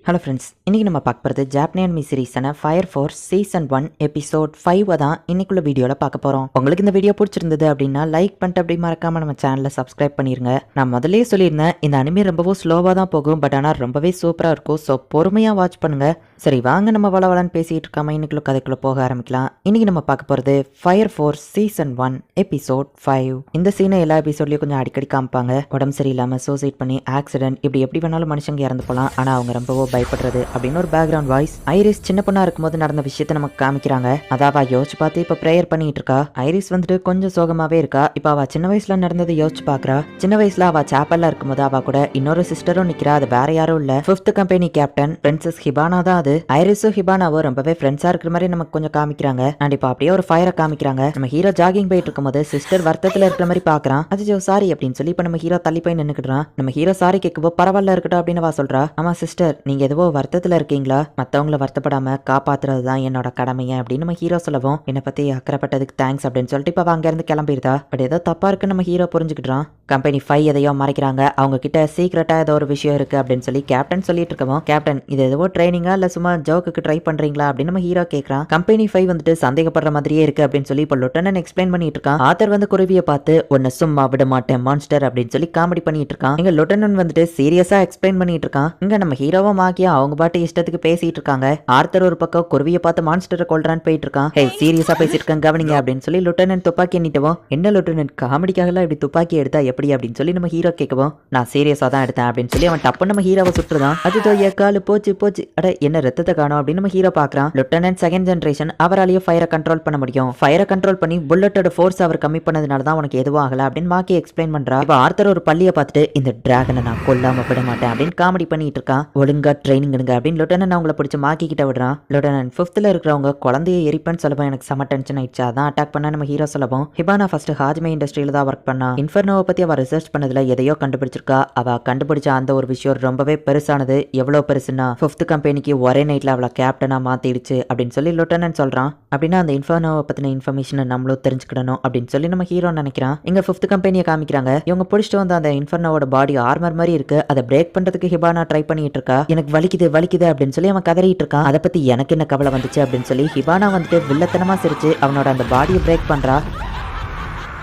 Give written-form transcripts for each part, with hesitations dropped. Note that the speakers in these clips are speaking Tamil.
ஹலோ ஃப்ரெண்ட்ஸ், இன்றைக்கி நம்ம பார்க்க போகிறது ஜாப்பனீஸ் சீரீஸான ஃபயர் ஃபோர்ஸ் சீசன் 1 எபிசோட் 5 தான் இன்னைக்குள்ள வீடியோவில் பார்க்க போகிறோம். உங்களுக்கு இந்த வீடியோ பிடிச்சிருந்தது அப்படின்னா லைக் பண்ணிட்டு அப்படி மறக்காமல் நம்ம சேனலை சப்ஸ்கிரைப் பண்ணிடுங்க. நான் முதலே சொல்லியிருந்தேன், இந்த அனிமே ரொம்பவும் ஸ்லோவாக தான் போகும், பட் ஆனால் ரொம்பவே சூப்பராக இருக்கும். ஸோ பொறுமையாக வாட்ச் பண்ணுங்கள். சரி வாங்க, நம்ம வளவலன்னு பேசிகிட்டு இருக்காமல் இன்னைக்குள்ள கதைக்குள்ளே போக ஆரம்பிக்கலாம். இன்றைக்கி நம்ம பார்க்க போகிறது ஃபயர் ஃபோர்ஸ் சீசன் 1 எபிசோட் 5. இந்த சீனை எல்லா எபிசோட்லேயும் கொஞ்சம் அடிக்கடி காமிப்பாங்க. உடம்பு சரியில்லாமல் சூசைட் பண்ணி ஆக்சிடென்ட் இப்படி எப்படி வேணாலும் மனுஷங்க இறந்து போகலாம், ஆனால் அவங்க ரொம்பவோ பயப்படுறது அப்படின்னு ஒரு பேக்ரவுண்ட் வாய்ஸ். ஐரிஸ் சின்ன பொண்ணா இருக்கும்போது நடந்த விஷயத்தை நமக்கு காமிக்கிறாங்க. அதாவா யோசிச்சு பார்த்து இப்ப பிரேயர் பண்ணிட்டு இருக்கா. ஐரிஸ் வந்துட்டு கொஞ்சம் சோகமாவே இருக்கா. இப்ப அவ சின்ன வயசுல நடந்ததை யோசிச்சு பாக்குறா. சின்ன வயசுல அவ சாப்பல்ல இருக்கும்போது அவ கூட இன்னொரு சிஸ்டரும் நிக்கிறா. அது வேற யாரும் இல்ல, 5th கம்பெனி கேப்டன் பிரின்சஸ் ஹிபானா தான். அது ஐரிஸும் ஹிபானாவும் ரொம்பவே ஃப்ரெண்ட்ஸா இருக்கிற மாதிரி நமக்கு கொஞ்சம் காமிக்கிறாங்க. அண்ட் இப்ப அப்படியே ஒரு ஃபயரை காமிக்கிறாங்க. நம்ம ஹீரோ ஜாகிங் போயிட்டு இருக்கும்போது சிஸ்டர் வருத்தத்துல இருக்கிற மாதிரி பாக்குறான். அது சாரி அப்படின்னு சொல்லி இப்ப நம்ம ஹீரோ தள்ளி போய் நின்னுக்கிட்டான். நம்ம ஹீரோ சாரி கேட்கவோ பரவாயில்ல இருக்கட்டும் அப்படின்னு அவ சொல்றா. ஆமா சிஸ்டர், நீங்க எதுவோ வருத்தத்துல இருக்கீங்களா, மத்தவங்கள வருத்தப்படாம காப்பாத்துறது தான் என்னோட கடமையை அப்படின்னு நம்ம ஹீரோ சொல்லவும், என்னை பத்தி அக்கறைப்பட்டதுக்கு தேங்க்ஸ் அப்படின்னு சொல்லிட்டு இப்ப அங்க இருந்து கிளம்பிடுதா. பட் ஏதோ தப்பா இருக்குன்னு நம்ம ஹீரோ புரிஞ்சுக்கிட்டான். கம்பெனி 5 எதையோ மறைக்கிறாங்க, அவங்க கிட்ட சீக்கிரட்டா ஏதோ ஒரு விஷயம் இருக்கு அப்படின்னு சொல்லி கேப்டன் சொல்லிட்டு இருக்கவும், கேப்டன் இது எதுவோ ட்ரைனிங்கா இல்ல சும்மா ஜோக்குக்கு ட்ரை பண்றீங்களா அப்படின்னு நம்ம ஹீரோ கேட்கறான். கம்பெனி 5 வந்துட்டு சந்தேகப்படுற மாதிரியே இருக்கு அப்படின்னு சொல்லி இப்போ லெப்டினன்ட் எக்ஸ்பிளைன் பண்ணிட்டு இருக்கான். ஆத்தர் வந்து குருவியை பார்த்து உன்னை சும்மா விட மாட்டேன் மான்ஸ்டர் அப்படின்னு சொல்லி காமெடி பண்ணிட்டு இருக்கான். இங்க லெப்டினன்ட் வந்துட்டு சீரியஸா எக்ஸ்பிளைன் பண்ணிட்டு இருக்கான். இங்க நம்ம ஹீரோவும் மாக்கியா அவங்க பாட்டு இஷ்டத்துக்கு பேசிட்டு இருக்காங்க. ஆர்த்தர் ஒரு பக்கம் குருவியை பார்த்து மான்ஸ்டரை கொல்றான்னு போயிட்டு இருக்கான். ஹே சீரியஸா பேசிட்டு இருக்காங்க கவனிங்க அப்படின்னு சொல்லி லெப்டினன்ட் துப்பாக்கி எண்ணிட்டவும், என்ன லெப்டினன்ட் காமெடிக்காக இப்படி துப்பாக்கி எடுத்தா எப்படி அப்படின்னு சொல்லி நம்ம ஹீரோ கேட்கவும், நான் சீரியஸா தான் எடுத்தேன் அப்படின்னு சொல்லி அவன் டப்பு நம்ம ஹீரோவை சுட்டுதான். அது காலு போச்சு போச்சு, அட என்ன ரத்தத்தை காணும் அப்படின்னு நம்ம ஹீரோ பாக்குறான். லெப்டினன்ட் 2nd ஜெனரேஷன், அவராலேயே ஃபயரை கண்ட்ரோல் பண்ண முடியும். ஃபயரை கண்ட்ரோல் பண்ணி புல்லட்டோட ஃபோர்ஸ் அவர் கம்மி பண்ணதுனால தான் உனக்கு எதுவும் ஆகல அப்படின்னு மாக்கி எக்ஸ்பிளைன் பண்றா. இப்ப ஆர்த்தர் ஒரு பள்ளியை பார்த்துட்டு இந்த டிராகனை நான் கொல்லாம விட மாட்டேன் அப்படின்னு காமெடி பண்ணிட்டு இருக்கான். ஒழுங்கா ட்ரைனிங் எடுங்க அப்படின்னு லெப்டினன்ட் அவங்கள பிடிச்சி மாக்கி கிட்ட விடுறான். லெப்டினன்ட் 5th இருக்கிறவங்க குழந்தைய எரிப்பேன்னு சொல்லவும் எனக்கு செம டென்ஷன் ஆயிடுச்சு, அதான் அட்டாக் பண்ண நம்ம ஹீரோ சொல்லவும், ஹிபானா ஃபர்ஸ்ட் ஹாஜ்மே இண்டஸ்ட்ரியில தான் ஒர்க் பண்ணா. இன்ஃபர்னோவை பத்தி அவ ரிசர்ச் பண்ணதுல எதையோ கண்டுபிடிச்சிருக்கா. அவ கண்டுபிடிச்ச அந்த ஒரு விஷயம் ரொம்பவே பெருசானது. எவ்வளவு பெருசுன்னா 5th கம்பெனிக்கு ஒரே நைட்ல அவளை கேப்டனா மாத்திடுச்சு அப்படின்னு சொல்லி லெப்டினன்ட் சொல்றான். அப்படின்னா அந்த இன்ஃபர்னோவை பத்தின இன்ஃபர்மேஷனை நம்மளும் தெரிஞ்சுக்கிடணும் அப்படின்னு சொல்லி நம்ம ஹீரோ நினைக்கிறான். இங்க 5th கம்பெனியை காமிக்கிறாங்க. இவங்க பிடிச்சிட்டு வந்து அந்த இன்ஃபர்னோவோட பாடி ஆர்மர் மாதிரி இருக்கு, அதை பிரேக் பண்றதுக்கு ஹிபானா ட்ரை பண்ணிட்டு இருக்கா. எனக்கு வலிக்குது வலிக்குது அப்படின்னு சொல்லி அவன் கதறிட்டு இருக்கான். அதை பத்தி எனக்கு என்ன கவலை வந்துச்சு அப்படின்னு சொல்லி ஹிபானா வந்துட்டு வில்லத்தனமா சிரிச்சு அவனோட அந்த பாடியை பிரேக் பண்றா.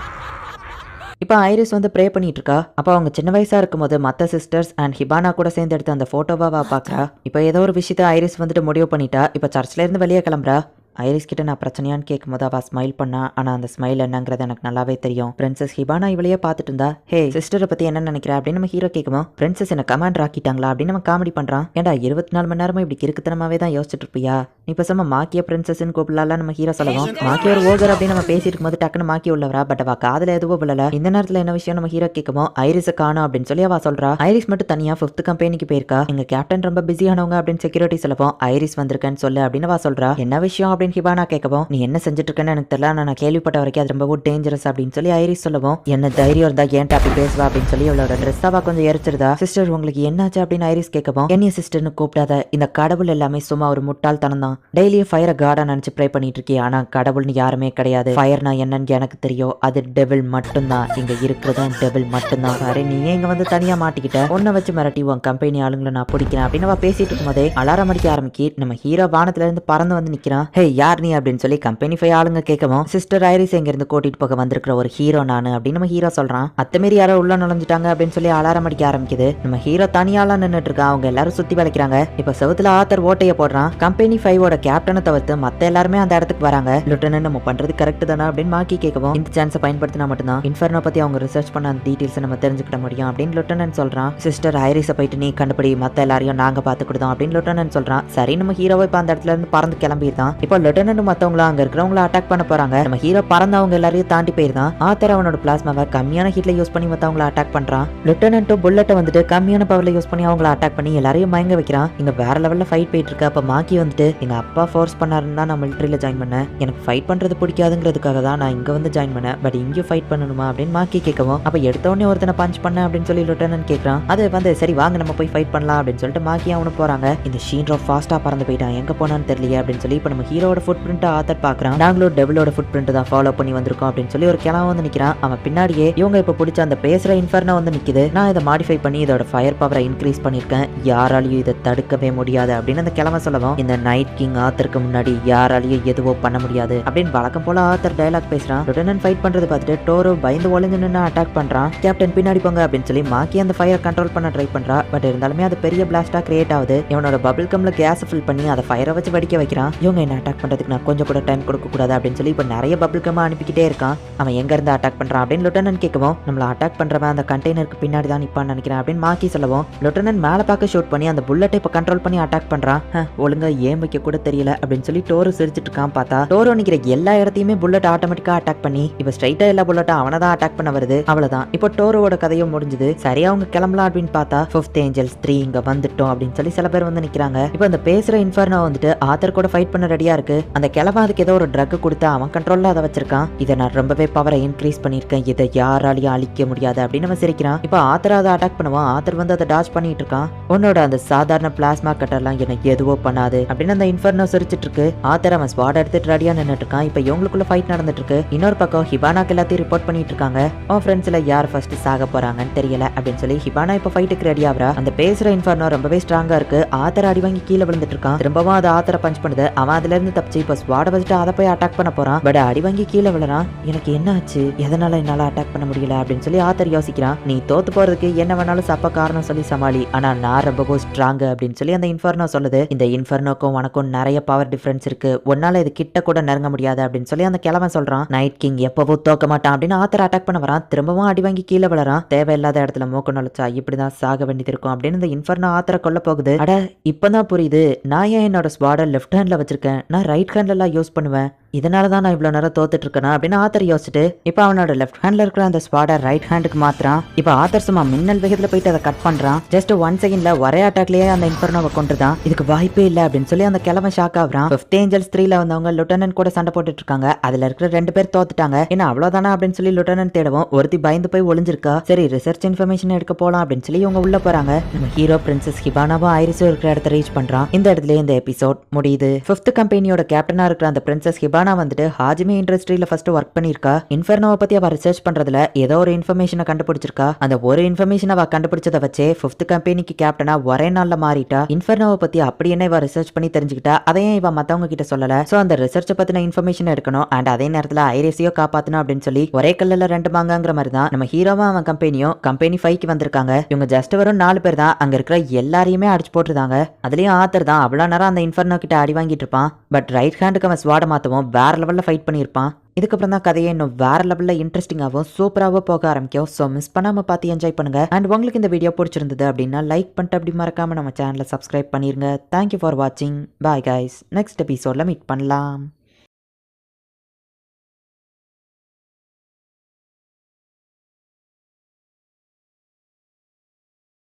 இப்போ ஐரிஸ் வந்து ப்ரே பண்ணிட்டு இருக்கா. அப்போ அவங்க சின்ன வயசா இருக்கும்போது மற்ற சிஸ்டர்ஸ் அண்ட் ஹிபானா கூட சேர்ந்து எடுத்த அந்த போட்டோவா பாக்குறா. இப்போ ஏதோ ஒரு விஷயத்த ஐரிஸ் வந்துட்டு முடிவு பண்ணிட்டா. இப்போ சர்ச்ல இருந்து வெளியே கிளம்புறா. ஐரிஸ் கிட்ட நான் பிரச்சனையான்னு கேட்கும்போது அவள் ஸ்மைல் பண்ணா. ஆனால் அந்த ஸ்மைல் என்னங்கிறது எனக்கு நல்லாவே தெரியும். பிரின்சஸ் ஹிபானா இவளையே பார்த்துட்டு இருந்தா. ஹே சிஸ்டரை பற்றி என்ன நினைக்கிற அப்படின்னு நம்ம ஹீரோ கேட்குவோம். பிரின்சஸ் என்ன கமாண்டர் ஆக்கிட்டாங்களா அப்படின்னு நம்ம காமெடி பண்ணுறான். ஏன்டா 24 மணி நேரமும் இப்படி கிறுக்குத்தனமாவே தான் யோசிச்சுட்டு இருப்பியா, நீ பேசாம மாக்கிய பிரின்சஸ்ன்னு கூப்பிடலாம் நம்ம ஹீரோ சொல்லவும். மாக்கிய ஒரு ஓகர் அப்படின்னு நம்ம பேசிட்டு இருக்கும்போது டக்குன்னு மாக்கி உள்ளவரா. பட் அவள் காதில் எதுவும் விழல. இந்த நேரத்தில் என்ன விஷயம் நம்ம ஹீரோ கேட்குவோம். ஐரிஸை காணும் அப்படின்னு சொல்லி அவள் சொல்றா. ஐரிஸ் மட்டும் தனியாக 5th கம்பெனிக்கு போயிருக்கா. எங்க கேப்டன் ரொம்ப பிஸியானவங்க அப்படின்னு செக்யூரிட்டி சொல்லவும், ஐரிஸ் வந்திருக்கேன்னு சொல்லு அப்படின்னு அவள் சொல்றா. என்ன விஷயம் அப்படின்னு ஹிபானா கேட்கவும், நீ என்ன செஞ்சுட்டு இருக்கேன்னு எனக்கு தெரியல, நான் கேள்விப்பட்ட வரைக்கும் அது ரொம்ப டேஞ்சரஸ் அப்படின்னு சொல்லி ஐரிஸ் சொல்லவும், என்ன தைரியம் இருந்தா ஏன் டாப்பி பேசுவா அப்படின்னு சொல்லி அவளோட ட்ரெஸ்ஸாவா கொஞ்சம் எரிச்சிருதா. சிஸ்டர் உங்களுக்கு என்னாச்சு அப்படின்னு ஐரிஸ் கேட்கவும், என்னைய சிஸ்டர்னு கூப்பிடாத, இந்த கடவுள் எல்லாமே சும்மா ஒரு முட்டாள்தனம் தான். டெய்லியும் ஃபயரை காடா நினைச்சு ப்ரே பண்ணிட்டு இருக்கே, ஆனா கடவுள்னு யாருமே கிடையாது. ஃபயர்னா என்னன்னு எனக்கு தெரியும், அது டெவில் மட்டும்தான். இங்க இருக்கிறதும் டெவில் மட்டும்தான். சாரி நீ இங்க வந்து தனியா மாட்டிக்கிட்ட, ஒன்ன வச்சு மிரட்டி உன் கம்பெனி ஆளுங்களை நான் பிடிக்கிறேன் அப்படின்னு அவ பேசிட்டு இருக்கும்போதே அலாரம் அடிக்க ஆரம்பிக்கி. நம்ம ஹீரோ வானத்துல இருந்து பறந்து வந்து நிக்கிறான். ஹே யார் நீ அப்படின்னு சொல்லி கம்பெனி 5 ஆளுங்க கேட்கவும், சிஸ்டர் ஐரிஸ் எங்க இருந்து கூட்டிட்டு போக வந்திருக்கிற ஒரு ஹீரோ நானு அப்படின்னு நம்ம ஹீரோ சொல்றான். அத்தமாரி யாரோ உள்ள நுழைஞ்சிட்டாங்க அப்படின்னு சொல்லி அலாரம் அடிக்க ஆரம்பிக்குது. நம்ம ஹீரோ தனியால நின்னுட்டு இருக்கா. அவங்க எல்லாரும் சுத்தி வளைக்கிறாங்க. இப்ப செவுத்துல ஆத்தர் ஓட்டைய போடுறான். கம்பெனி 5 கேப்டனை தவிர்த்து மத்த எல்லாருமே அந்த இடத்துக்கு வராங்க. லெப்டினன்ட் நம்ம பண்றது கரெக்ட் தானே அப்படின்னு மாக்கி கேட்கவும், இந்த சான்ஸை பயன்படுத்தினா மட்டும்தான் இன்ஃபர்னோ பத்தி அவங்க ரிசர்ச் பண்ண அந்த டீடைல்ஸ் நம்ம தெரிஞ்சுக்கிட முடியும் அப்படின்னு லெப்டினன்ட் சொல்றான். சிஸ்டர் ஐரிஸை போயிட்டு நீ கண்டுபிடி, மத்த எல்லாரையும் நாங்க பாத்துக்கிட்டோம் அப்படின்னு லெப்டினன்ட் சொல்றான். சரி நம்ம ஹீரோவை இப்ப அந்த இடத்துல இருந்து பறந்து கிளம்பிடுதான். இப்போ லெப்டினன்ட் மத்தவங்கள அங்க இருக்கிறவங்கள அட்டாக் பண்ண போறாங்க. நம்ம ஹீரோ பறந்து அவங்க எல்லாரையும் தாண்டி போயிருந்தான். ஆத்தர் அவனோட பிளாஸ்மாவை கம்மியான ஹீட்ல யூஸ் பண்ணி மத்தவங்கள அட்டாக் பண்றான். லெப்டினன்ட்டும் புல்லட்டை வந்துட்டு கம்மியான பவர்ல யூஸ் பண்ணி அவங்கள அட்டாக் பண்ணி எல்லாரையும் மயங்க வைக்கிறான். இங்க வேற லெவல்ல ஃபைட் போயிட்டு இருக்கு. அப்ப மாக்கி வந்துட்டு எங்க அப்பா ஃபோர்ஸ் பண்ணாருன்னு தான் நான் மிலிட்டரியில ஜாயின் பண்ணேன், எனக்கு ஃபைட் பண்றது பிடிக்காதுங்கிறதுக்காக தான் நான் இங்க வந்து ஜாயின் பண்ணேன், பட் இங்கேயும் ஃபைட் பண்ணணுமா அப்படின்னு மாக்கி கேட்கவும், அப்ப எடுத்த உடனே ஒருத்தனை பஞ்ச் பண்ண அப்படின்னு சொல்லி லெப்டினன்ட் கேட்கறான். அது வந்து சரி வாங்க நம்ம போய் ஃபைட் பண்ணலாம் அப்படின்னு சொல்லிட்டு மாக்கி அவனு போறாங்க. இந்த ஷீன்ரோ ஃபாஸ்டா பறந்து போயிட்டான், எங்க போனான்னு தெரியலையே அப்படின்னு சொல்லி இப்ப நம்ம ஹீரோட டெவிலோட ஃபுட் பிரிண்ட் ஆத்தர் பாக்குறான். நாங்களும் டெவிலோட ஃபுட் பிரிண்ட் தான் ஃபாலோ பண்ணி வந்திருக்கோம் அப்படின்னு சொல்லி ஒரு கிழவன் வந்து நிக்கிறான். அவன் பின்னாடியே இவங்க இப்ப பிடிச்ச அந்த பேசுற இன்ஃபர்னோ வந்து நிக்குது. நான் இதை மாடிஃபை பண்ணி இதோட ஃபயர் பவரை இன்க்ரீஸ் பண்ணிருக்கேன், யாராலையும் இதை தடுக்கவே முடியாது அப்படின்னு அந்த கிழவன் சொல்லவும், இந்த நைட் கிங் ஆத்தருக்கு முன்னாடி யாராலையும் எதுவோ பண்ண முடியாது அப்படின்னு வழக்கம் போல ஆத்தர் டயலாக் பேசுறான். லுட்டனன்ட் ஃபைட் பண்றது பார்த்துட்டு டோரோ பயந்து ஒளிஞ்சு நின்று அட்டாக் பண்றான். கேப்டன் பின்னாடி போங்க அப்படின்னு சொல்லி மாக்கி அந்த ஃபயர் கண்ட்ரோல் பண்ண ட்ரை பண்றா. பட் இருந்தாலுமே அது பெரிய பிளாஸ்டா கிரியேட் ஆகுது. இவனோட பபிள் கம்ல கேஸ் ஃபில் பண்ணி அதை ஃபயரை வச்சு வெடிக்க வைக்கிறான். இவங்க என்ன அட்டாக் பண்றதுக்கு நான் கொஞ்சம் கூட டைம் கொடுக்க கூடாது அப்படின்னு சொல்லி இப்ப நிறைய பபிள் கம் அனுப்பிக்கிட்டே இருக்கான். அவன் எங்க இருந்து அட்டாக் பண்றான் அப்படின்னு லுட்டனன்ட் கேட்கவும், நம்மள அட்டாக் பண்றவன் அந்த கண்டெய்னருக்கு பின்னாடி தான் நிப்பான்னு நினைக்கிறேன் அப்படின்னு மாக்கி சொல்லவும், லுட்டனன்ட் மேல பார்க்க ஷூட் பண்ணி அந்த புல்லட்டை இப்ப கண்ட்ரோல் பண்ணி அட்டாக் பண்றான். ஒழுங்கா ஏன் வைக்க கூட தெரியல அப்படின்னு சொல்லி டோரோ சிரிச்சிட்டு இருக்கான். பார்த்தா டோரோ நிக்கிற எல்லா இடத்தையுமே புல்லட் ஆட்டோமேட்டிக்கா அட்டாக் பண்ணி இப்ப ஸ்ட்ரைட்டா எல்லா புல்லட்டும் அவனை தான் அட்டாக் பண்ண வருது. அவ்வளவுதான், இப்போ டோரோவோட கதையும் முடிஞ்சது. சரியா அவங்க கிளம்பலாம் அப்படின்னு பார்த்தா 5th Angels 3 இங்க வந்துட்டோம் அப்படின்னு சொல்லி சில பேர் வந்து நிக்கிறாங்க. இப்போ அந்த பேசுற இன்ஃபர்னோ வந்துட்டு ஆத்தர் கூட ஃபைட் பண்ண ரெடியா இருக்கு. அந்த கிழவன் அதுக்கு ஏதோ ஒரு ட்ரக் கொடுத்து அவன் கண்ட்ரோல்ல அதை வச்சிருக்கான். இதை நான் ரொம்பவே பவரை இன்க்ரீஸ் பண்ணிருக்கேன், இதை யாராலையும் அழிக்க முடியாது அப்படின்னு அவன் சிரிக்கிறான். இப்போ ஆத்தர் அதை அட்டாக் பண்ணுவான். ஆத்தர் வந்து அதை டாச் பண்ணிட்டு இருக்கான். உன்னோட அந்த சாதாரண பிளாஸ்மா கட்டர்லாம் எனக்கு எதுவோ பண்ணாது அப்படின்னு அந்த இன்ஃபர்னோ சிரிச்சிட்டு இருக்கு. ஆத்தர் அவன் ஸ்வாட் எடுத்துட்டு ரெடியா நின்னுட்டு இருக்கான். இப்போ இவங்களுக்குள்ள ஃபைட் நடந்துட்டு இருக்கு. இன்னொரு பக்கம் ஹிபானாக்கு எல்லாத்தையும் ரிப்போர்ட் பண்ணிட்டு இருக்காங்க. அவன் ஃப்ரெண்ட்ஸ்ல யார் ஃபர்ஸ்ட் சாக போறாங்கன்னு தெரியல அப்படின்னு சொல்லி ஹிபானா இப்போ ஃபைட்டுக்கு ரெடி ஆகுறா. அந்த பேசுற இன்ஃபர்னோ ரொம்பவே ஸ்ட்ராங்கா இருக்கு. ஆத்தர் அடி வாங்கி கீழே விழுந்துட்டு இருக்கான். திரும்பவும் அதை ஆத்தரை பஞ்ச் பண்ணுது. அவன் அதுல இருந்து தப்பிச்சு இப்போ ஸ்வாட வச்சுட்டு அதை போய் அட்டாக் பண்ண போறான். பட் அடி வாங்கி கீழே விழுறான். எனக்கு என்ன ஆச்சு, எதனால என்னால அட்டாக் பண்ண முடியல அப்படின்னு சொல்லி ஆத்தர் யோசிக்கிறான். நீ தோத்து போறதுக்கு என்ன வேணாலும் சப்ப காரணம் சொல்லி சமாளி, ஆனா நான் ரொம்பவும் ஸ்ட்ராங் அப்படின்னு சொல்லி அந்த இன்ஃபர்னோ சொல்லுது. இந்த இன்ஃபர்னோக்கும் உனக்கும் நிறைய பவர் டிஃபரன்ஸ் இருக்கு, உன்னால இது கிட்ட கூட நெருங்க முடியாது அப்படின்னு சொல்லி அந்த கிழவன் சொல்றான். நைட் கிங் எப்பவும் தோக்க மாட்டான் அப்படின்னு ஆத்தர் அட்டாக் பண்ண வரான். திரும்பவும் அடி வாங்கி கீழே விழறான். தேவையில்லாத இடத்துல மூக்க நுழைச்சா இப்படிதான் சாக வேண்டியது இருக்கும் அப்படின்னு இந்த இன்ஃபர்னோ ஆத்தரை கொல்ல போகுது. அட இப்பதான் புரியுது, நான் ஏன் என்னோட ஸ்வாட லெஃப்ட் ஹேண்ட்ல வச்சிருக்கேன், நான் ரைட் ஹேண்ட்ல எல்லாம் யூஸ் பண்ணுவேன், இதனாலதான் நான் இவ்வளவு நேரம் தோத்துட்டு இருக்கேன் அப்படின்னு ஆத்தர் யோசிச்சுட்டு இப்ப அவனோட லெஃப்ட் ஹேண்ட்ல இருக்கிற அந்த ஸ்வாட ரைட் ஹேண்டுக்கு மாத்திரான். இப்ப ஆத்தர் சும்மா மின்னல் வேகத்துல போயிட்டு அதை கட் பண்றான். ஜஸ்ட் 1 செகண்ட்ல ஒரே அட்டாக்லயே அந்த இன்ஃபர்னோவை கொண்டுதான். இதுக்கு வாய்ப்பே இல்ல அப்படின்னு சொல்லி அந்த கிழமை ஷாக் ஆகுறான். 5th Angels 3ல வந்தவங்க லுட்டனன்ட் கூட சண்டை போட்டுட்டு இருக்காங்க. அதுல இருக்கிற 2 பேர் தோத்துட்டாங்க. ஏன்னா அவ்வளவுதானா அப்படின்னு சொல்லி லுட்டனன்ட் தேடவும் ஒருத்தி பயந்து போய் ஒளிஞ்சிருக்கா. சரி ரிசர்ச் இன்ஃபர்மேஷன் எடுக்க போலாம் அப்படின்னு சொல்லி இவங்க உள்ள போறாங்க. நம்ம ஹீரோ பிரின்சஸ் ஹிபானாவும் ஐரிஸும் இருக்கிற இடத்த ரீச் பண்றான். இந்த இடத்துல இந்த எபிசோட் முடியுது. 5th கம்பெனியோட கேப்டனா இருக்கிற அந்த பிரின்சஸ் ஹிபானா வந்துட்டு ஹாஜிமே இண்டஸ்ட்ரியில ஃபர்ஸ்ட் ஒர்க் பண்ணிருக்கா. இன்ஃபர்னோவை பத்தி அவ ரிசர்ச் பண்றதுல ஏதோ ஒரு இன்ஃபர்மேஷனை கண்டுபிடிச்சிருக்கா. அந்த ஒரு இன்ஃபர்மேஷன் அவ கண்டுபிடிச்சதை வச்சே 5th கம்பெனிக்கு கேப்டனா ஒரே நாள்ல மாறிட்டா. இன்ஃபர்னோவை பத்தி அப்படி என்ன இவ ரிசர்ச் பண்ணி தெரிஞ்சுக்கிட்டா, அதையும் இவ மத்தவங்க கிட்ட சொல்லல. சோ அந்த ரிசர்ச் பத்தின இன்ஃபர்மேஷன் எடுக்கணும் அண்ட் அதே நேரத்துல ஐரிஸையோ காப்பாத்தணும் அப்படின்னு சொல்லி ஒரே கல்லுல 2 மாங்காங்கிற மாதிரி தான் நம்ம ஹீரோவும் அவன் கம்பெனியும் கம்பெனி 5க்கு வந்திருக்காங்க. இவங்க ஜஸ்ட் வரும் 4 பேர் தான். அங்க இருக்கிற எல்லாரையுமே அடிச்சு போட்டுருந்தாங்க. அதுலயும் ஆத்தர் தான் அவ்வளவு நேரம் அந்த இன்ஃபர்னோ கிட்ட அடி வாங்கிட்டு இருப்பான். பட் ரைட் ஹேண்டுக்கு அவன் ஸ்வாட மாத்தவும் வேற லெவல்ல ஃபைட் பண்ணியிருப்பான். இதுக்கப்புறம் தான் கதையை இன்னும் வேற லெவல்ல இன்ட்ரெஸ்டிங்காகவும் சூப்பராகவும் போக ஆரம்பிக்கும். ஸோ மிஸ் பண்ணாம பார்த்து என்ஜாய் பண்ணுங்க. அண்ட் உங்களுக்கு இந்த வீடியோ பிடிச்சிருந்தது அப்படின்னா லைக் பண்ணிட்டு அப்படி மறக்காம நம்ம சேனலை சப்ஸ்கிரைப் பண்ணிருங்க. தேங்க்யூ ஃபார் வாட்சிங். பாய் கைஸ், நெக்ஸ்ட் எபிசோட்ல மீட் பண்ணலாம்.